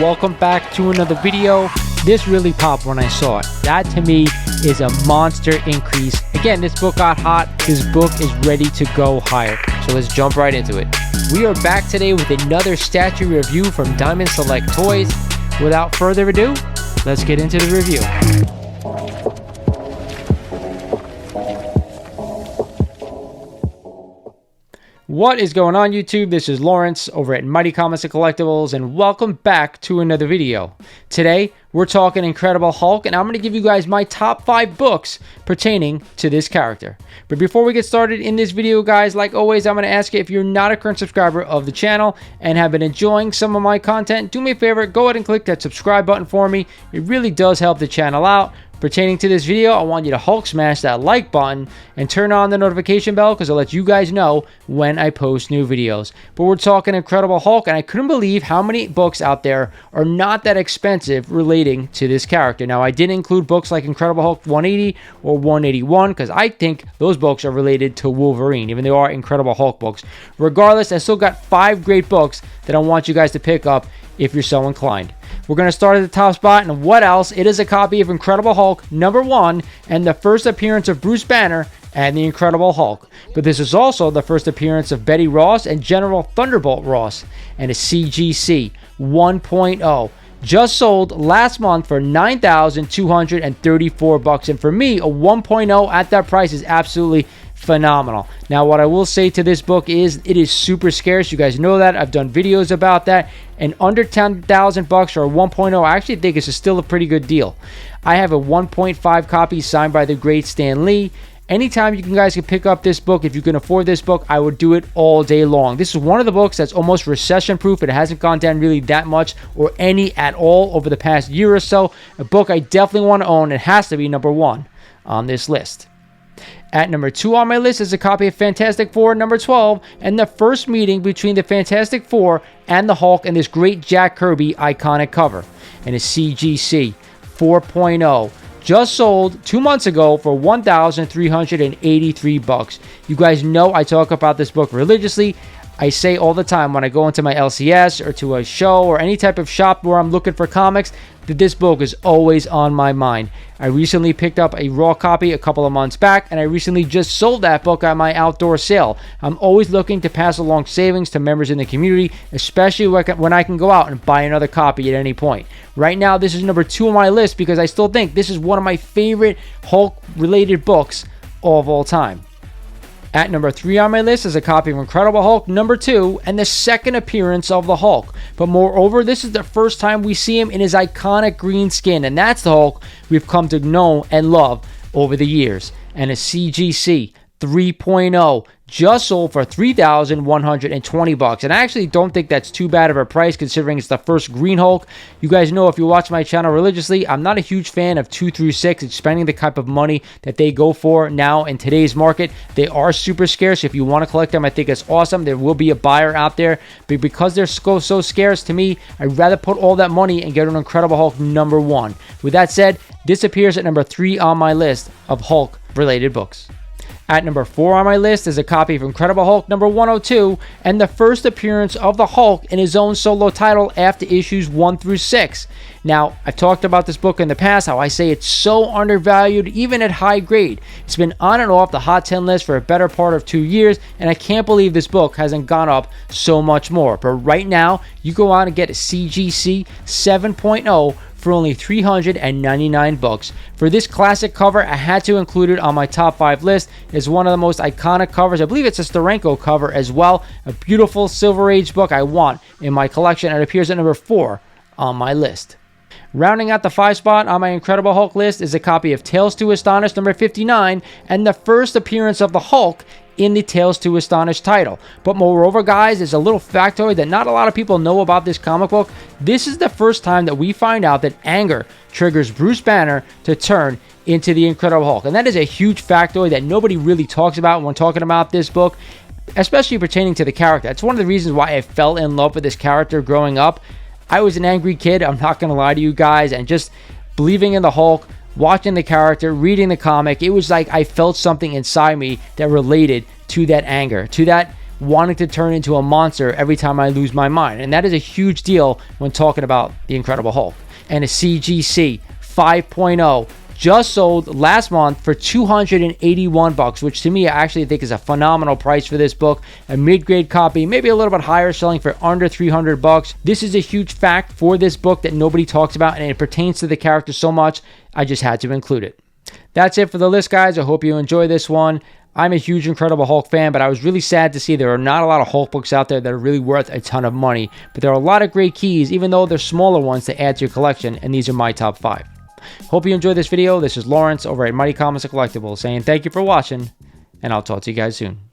welcome back to another video. This really popped when I saw it. That to me is a monster increase. Again, this book got hot. This book is ready to go higher. So let's jump right into it. We are back today with another statue review from Diamond Select Toys. Without further ado, let's get into the review. What is going on, YouTube? This is Lawrence over at Mighty Comics and Collectibles, and welcome back to another video. Today, we're talking Incredible Hulk, and I'm going to give you guys my top 5 books pertaining to this character. But before we get started in this video, guys, like always, I'm going to ask you, if you're not a current subscriber of the channel and have been enjoying some of my content, do me a favor, go ahead and click that subscribe button for me. It really does help the channel out. Pertaining to this video, I want you to Hulk smash that like button and turn on the notification bell because it'll let you guys know when I post new videos. But we're talking Incredible Hulk, and I couldn't believe how many books out there are not that expensive relating to this character. Now, I didn't include books like Incredible Hulk 180 or 181 because I think those books are related to Wolverine, even though they are Incredible Hulk books. Regardless, I still got 5 great books that I want you guys to pick up if you're so inclined. We're going to start at the top spot, and what else? It is a copy of Incredible Hulk #1 and the first appearance of Bruce Banner and the Incredible Hulk. But this is also the first appearance of Betty Ross and General Thunderbolt Ross, and a CGC 1.0. Just sold last month for $9,234 bucks, and for me, a 1.0 at that price is absolutely phenomenal. Now, what I will say to this book is it is super scarce. You guys know that. I've done videos about that. And under 10,000 bucks or a 1.0, I actually think it's still a pretty good deal. I have a 1.5 copy signed by the great Stan Lee. Anytime you guys can pick up this book, if you can afford this book, I would do it all day long. This is one of the books that's almost recession proof. It hasn't gone down really that much or any at all over the past year or so. A book I definitely want to own. It has to be #1 on this list. At #2 on my list is a copy of Fantastic Four #12 and the first meeting between the Fantastic Four and the Hulk in this great Jack Kirby iconic cover, and a CGC 4.0. Just sold 2 months ago for $1,383 bucks. You guys know I talk about this book religiously. I say all the time when I go into my LCS or to a show or any type of shop where I'm looking for comics that this book is always on my mind. I recently picked up a raw copy a couple of months back, and I recently just sold that book at my outdoor sale. I'm always looking to pass along savings to members in the community, especially when I can go out and buy another copy at any point. Right now, this is #2 on my list because I still think this is one of my favorite Hulk-related books of all time. At #3 on my list is a copy of Incredible Hulk #2 and the second appearance of the Hulk. But moreover, this is the first time we see him in his iconic green skin, and that's the Hulk we've come to know and love over the years. And a CGC 3.0 just sold for $3,120 bucks, and I actually don't think that's too bad of a price considering it's the first Green Hulk. You guys know, if you watch my channel religiously, I'm not a huge fan of 2 through 6. It's spending the type of money that they go for now in today's market. They are super scarce. If you want to collect them, I think it's awesome. There will be a buyer out there, but because they're so scarce, to me, I'd rather put all that money and get an Incredible Hulk #1. With that said, this appears at #3 on my list of Hulk related books. At #4 on my list is a copy of Incredible Hulk #102 and the first appearance of the Hulk in his own solo title after issues 1 through 6. Now, I've talked about this book in the past, how I say it's so undervalued even at high grade. It's been on and off the Hot 10 list for a better part of 2 years, and I can't believe this book hasn't gone up so much more. But right now, you go out and get a CGC 7.0 for only $399 bucks. For this classic cover, I had to include it on my top 5 list. It's one of the most iconic covers. I believe it's a Steranko cover as well. A beautiful Silver Age book I want in my collection. It appears at #4 on my list. Rounding out the 5 spot on my Incredible Hulk list is a copy of Tales to Astonish #59 and the first appearance of the Hulk in the Tales to Astonish title. But moreover, guys, there's a little factoid that not a lot of people know about this comic book. This is the first time that we find out that anger triggers Bruce Banner to turn into the Incredible Hulk. And that is a huge factoid that nobody really talks about when talking about this book, especially pertaining to the character. That's one of the reasons why I fell in love with this character growing up. I was an angry kid, I'm not going to lie to you guys, and just believing in the Hulk, watching the character, reading the comic, it was like I felt something inside me that related to that anger, to that wanting to turn into a monster every time I lose my mind. And that is a huge deal when talking about the Incredible Hulk. And a CGC 5.0 just sold last month for $281, which to me I actually think is a phenomenal price for this book. A mid-grade copy, maybe a little bit higher, selling for under $300. This is a huge fact for this book that nobody talks about, and it pertains to the character so much, I just had to include it. That's it for the list, guys. I hope you enjoy this one. I'm a huge Incredible Hulk fan, but I was really sad to see there are not a lot of Hulk books out there that are really worth a ton of money. But there are a lot of great keys, even though they're smaller ones, to add to your collection, and these are my top 5. Hope you enjoyed this video. This is Lawrence over at Mighty Comics and Collectibles saying thank you for watching, and I'll talk to you guys soon.